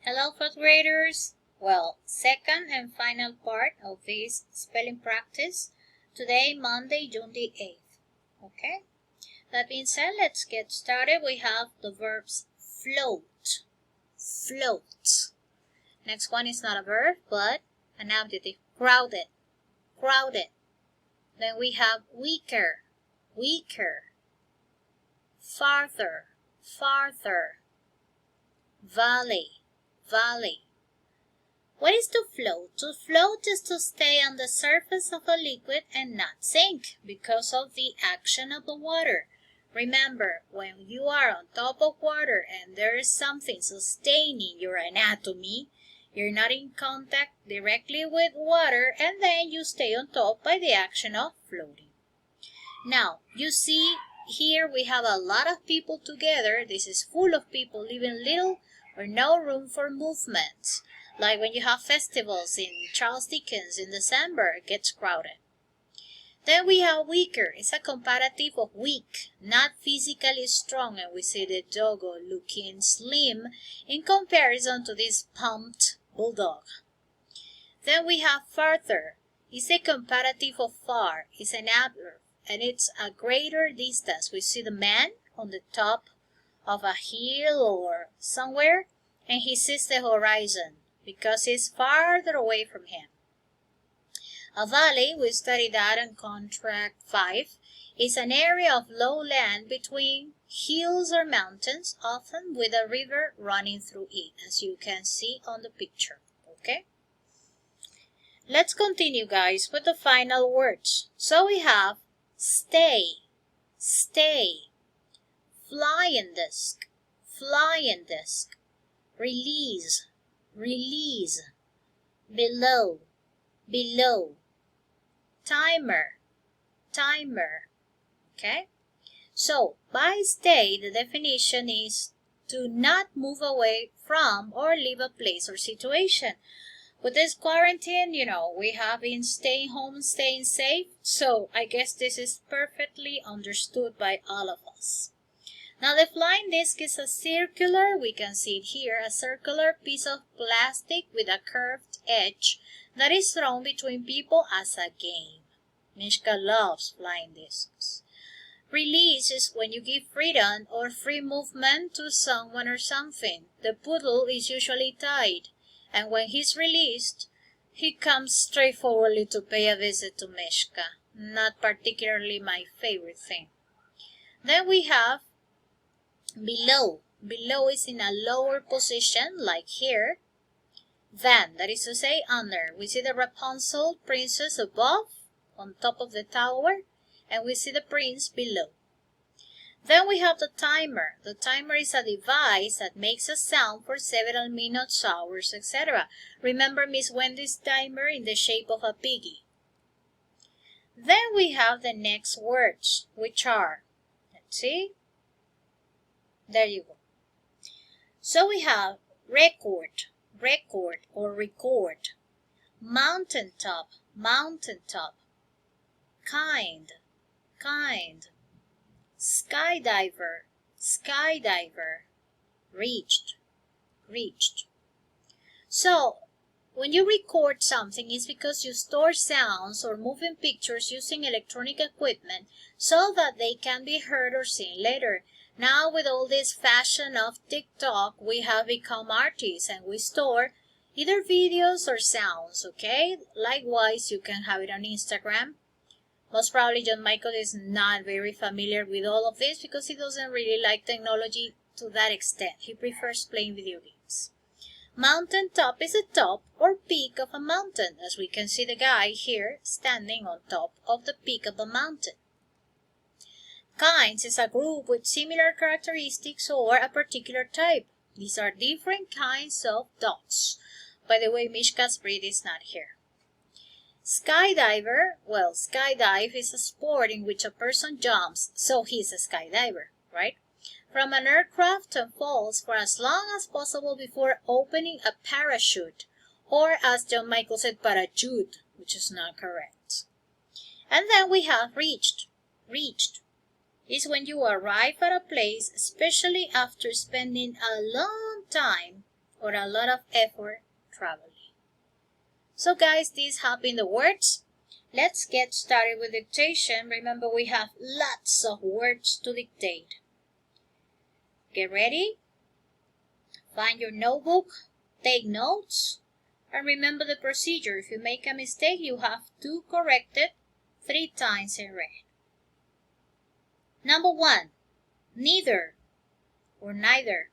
Hello, fourth graders. Well, second and final part of this spelling practice. Today, Monday, June the 8th. Okay? That being said, let's get started. We have the verbs float. Float. Next one is not a verb, but an adjective. Crowded. Crowded. Then we have weaker. Weaker. Farther. Farther. Valley. Valley. What is to float? To float is to stay on the surface of a liquid and not sink because of the action of the water. Remember, when you are on top of water and there is something sustaining your anatomy, you're not in contact directly with water and then you stay on top by the action of floating. Now, you see here we have a lot of people together. This is full of people leaving little or no room for movement. Like when you have festivals in Charles Dickens in December, it gets crowded. Then we have weaker. It's a comparative of weak, not physically strong, and we see the doggo looking slim in comparison to this pumped bulldog. Then we have farther. It's a comparative of far. It's an adverb, and it's a greater distance. We see the man on the top of a hill or somewhere, and he sees the horizon because it's farther away from him. A valley, we studied that in contract 5, is an area of low land between hills or mountains, often with a river running through it, as you can see on the picture. Okay? Let's continue, guys, with the final words. So we have stay, stay, flying disc, flying disc, release, release, below, below, timer, timer. Okay? So, by stay, the definition is to not move away from or leave a place or situation. With this quarantine, we have been staying home, staying safe, so I guess this is perfectly understood by all of us. Now, the flying disc is a circular, we can see it here, a circular piece of plastic with a curved edge that is thrown between people as a game. Mishka loves flying discs. Release is when you give freedom or free movement to someone or something. The poodle is usually tied, and when he's released, he comes straightforwardly to pay a visit to Mishka. Not particularly my favorite thing. Then we have below. Below is in a lower position, like here, than, that is to say, under. We see the Rapunzel princess above, on top of the tower, and we see the prince below. Then we have the timer. The timer is a device that makes a sound for several minutes, hours, etc. Remember Miss Wendy's timer in the shape of a piggy. Then we have the next words, which are, let's see, there you go. So we have record, record or record, mountaintop, mountaintop, kind, kind, skydiver, skydiver, reached, reached. So, when you record something, it's because you store sounds or moving pictures using electronic equipment so that they can be heard or seen later. Now, with all this fashion of TikTok, we have become artists and we store either videos or sounds, okay? Likewise, you can have it on Instagram. Most probably, John Michael is not very familiar with all of this because he doesn't really like technology to that extent. He prefers playing video games. Mountaintop is the top or peak of a mountain, as we can see the guy here standing on top of the peak of a mountain. Kinds is a group with similar characteristics or a particular type. These are different kinds of dots. By the way, Mishka's breed is not here. Skydiver, well, skydive is a sport in which a person jumps, so he's a skydiver, right? From an aircraft and falls for as long as possible before opening a parachute, or as John Michael said, parachute, which is not correct. And then we have reached. Reached is when you arrive at a place, especially after spending a long time or a lot of effort traveling. So guys, these have been the words. Let's get started with dictation. Remember, we have lots of words to dictate. Get ready. Find your notebook. Take notes. And remember the procedure. If you make a mistake, you have to correct it 3 times in red. Number 1, neither or neither.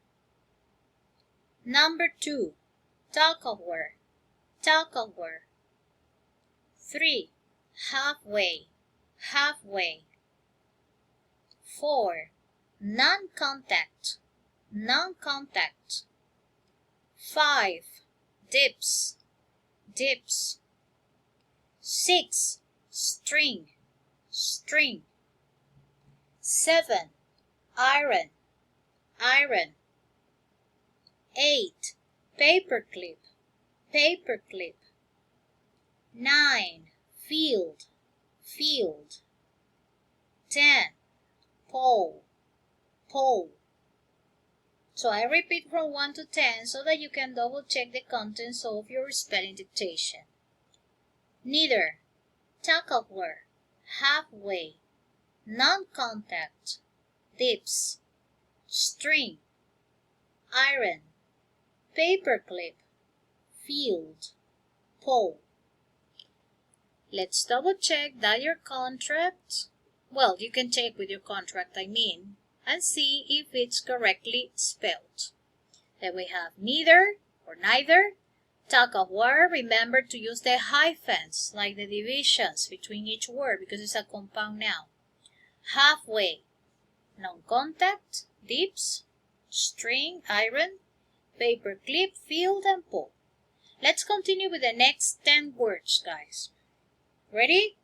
Number 2, talk of word, talk of word. 3, halfway, halfway. 4, non-contact, non-contact. 5, dips, dips. 6, string, string. 7, iron, iron. 8, paperclip, paperclip. 9, field, field. 10, pole, pole. So I repeat from 1 to 10 so that you can double check the contents of your spelling dictation. Neither, talk of word, halfway, non-contact, dips, string, iron, paperclip, field, pole. Let's double check that your contract, well, you can check with your contract, and see if it's correctly spelled. Then we have neither or neither. Talk of word, remember to use the hyphens, like the divisions between each word, because it's a compound noun. Halfway, non-contact, dips, string, iron, paperclip, field, and pole. Let's continue with the next 10 words, guys. Ready?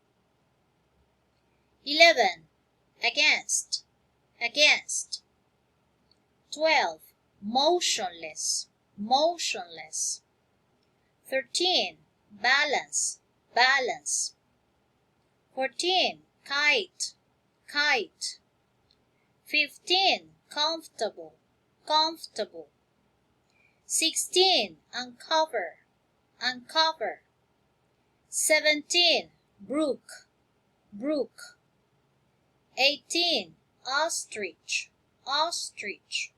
11, against, against. 12, motionless, motionless. 13, balance, balance. 14, kite, kite. 15, comfortable, comfortable. 16, uncover, uncover. 17, brook, brook. 18, ostrich, ostrich.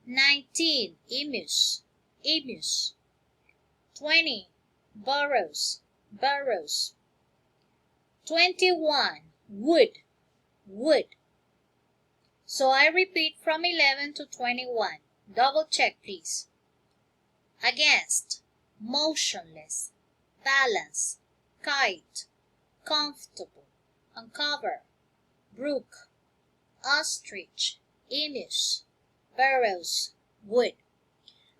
19, emus, emus. 20, burrows, burrows. 21, wood, wood. So I repeat from 11 to 21. Double check, please. Against, motionless, balance, kite, comfortable, uncover, brook, ostrich, emus, burrows, wood.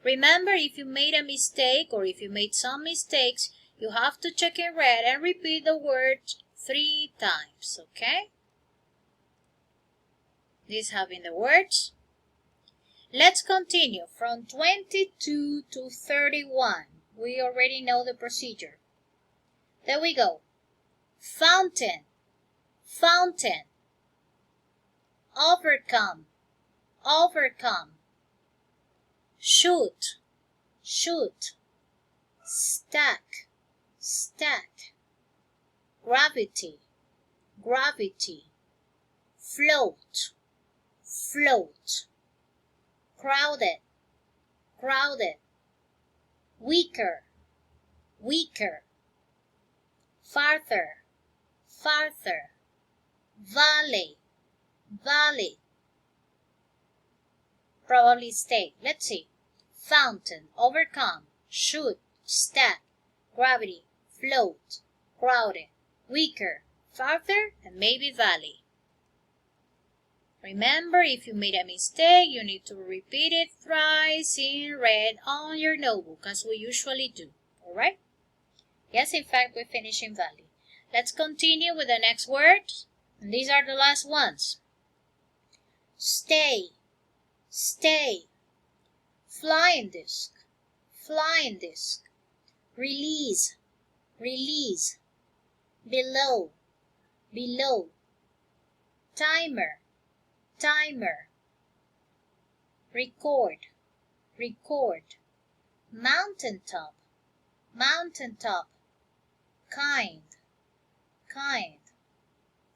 Remember, if you made a mistake or if you made some mistakes, you have to check in red and repeat the word 3 times, okay? These have been the words. Let's continue from 22 to 31. We already know the procedure. There we go. Fountain, fountain. Overcome, overcome. Shoot, shoot. Stack, stack. Gravity, gravity. Float, float. Crowded, crowded. Weaker, weaker. Farther, farther. Valley, valley. Probably state. Let's see. Fountain, overcome, shoot, stack, gravity, float, crowded, weaker, farther, and maybe valley. Remember, if you made a mistake, you need to repeat it thrice in red on your notebook, as we usually do. Alright? Yes, in fact, we finish in valley. Let's continue with the next word. And these are the last ones. Stay, stay. Flying disc, flying disc. Release, release. Below, below. Timer, timer. Record, record. mountaintop, mountaintop, kind, kind,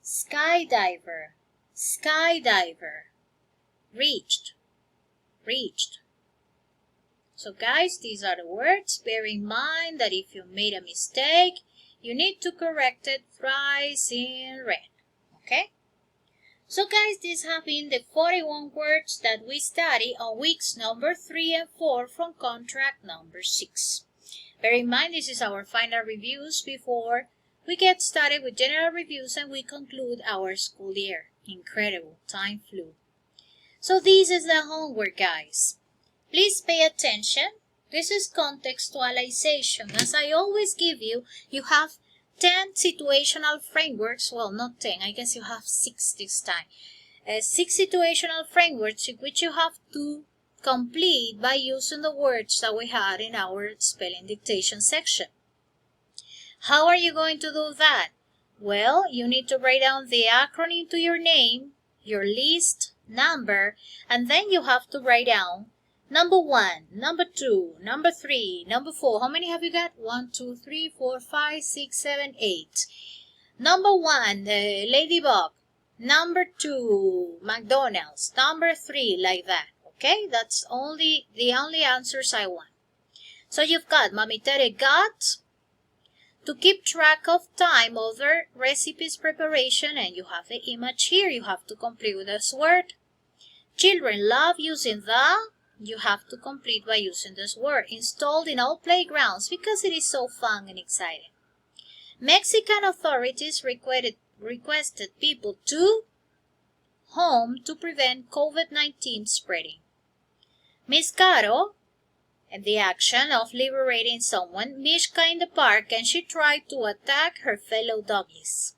skydiver, skydiver, reached, reached. So guys, these are the words. Bear in mind that if you made a mistake, you need to correct it thrice in red, okay? So guys, these have been the 41 words that we study on weeks number 3 and 4 from contract number 6. Bear in mind, this is our final reviews before we get started with general reviews and we conclude our school year. Incredible, time flew. So this is the homework, guys. Please pay attention. This is contextualization. As I always give you, you have 10 situational frameworks. Well, not 10. I guess you have 6 this time. 6 situational frameworks which you have to complete by using the words that we had in our spelling dictation section. How are you going to do that? Well, you need to write down the acronym to your name, your list, number, and then you have to write down number 1, number 2, number 3, number 4. How many have you got? 1, 2, 3, 4, 5, 6, 7, 8. Number 1, the ladybug. Number 2, McDonald's. Number 3, like that. Okay, that's the only answers I want. So you've got Mami Tere got to keep track of time, other recipes preparation, and you have the image here. You have to complete with this word. Children love using the. You have to complete by using this word. Installed in all playgrounds because it is so fun and exciting. Mexican authorities requested people to home to prevent COVID-19 spreading. Miss Caro, and the action of liberating someone, Mishka in the park, and she tried to attack her fellow doggies.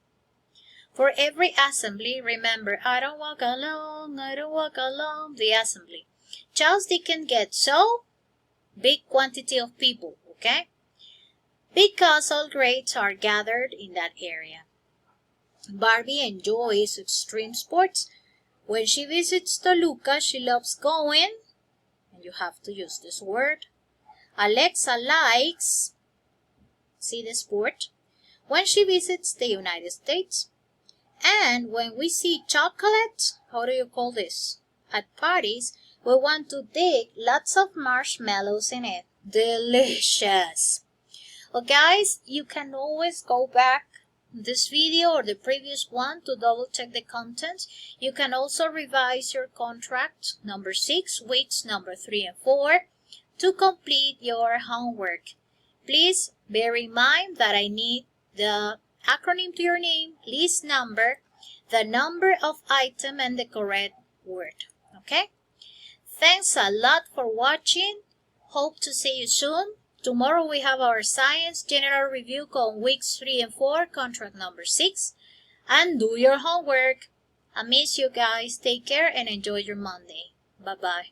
For every assembly, remember, I don't walk alone, the assembly. Charles Dickens gets so big quantity of people, okay? Because all grades are gathered in that area. Barbie enjoys extreme sports. When she visits Toluca, she loves going, and you have to use this word. Alexa likes, see the sport, when she visits the United States. And when we see chocolate, how do you call this? At parties, we want to dig lots of marshmallows in it. Delicious! Well, guys, you can always go back this video or the previous one to double check the content. You can also revise your contract number 6, weeks number 3 and 4 to complete your homework. Please bear in mind that I need the acronym to your name, list number, the number of item, and the correct word. Okay? Thanks a lot for watching. Hope to see you soon. Tomorrow we have our science general review on weeks 3 and 4, contract number 6. And do your homework. I miss you guys. Take care and enjoy your Monday. Bye-bye.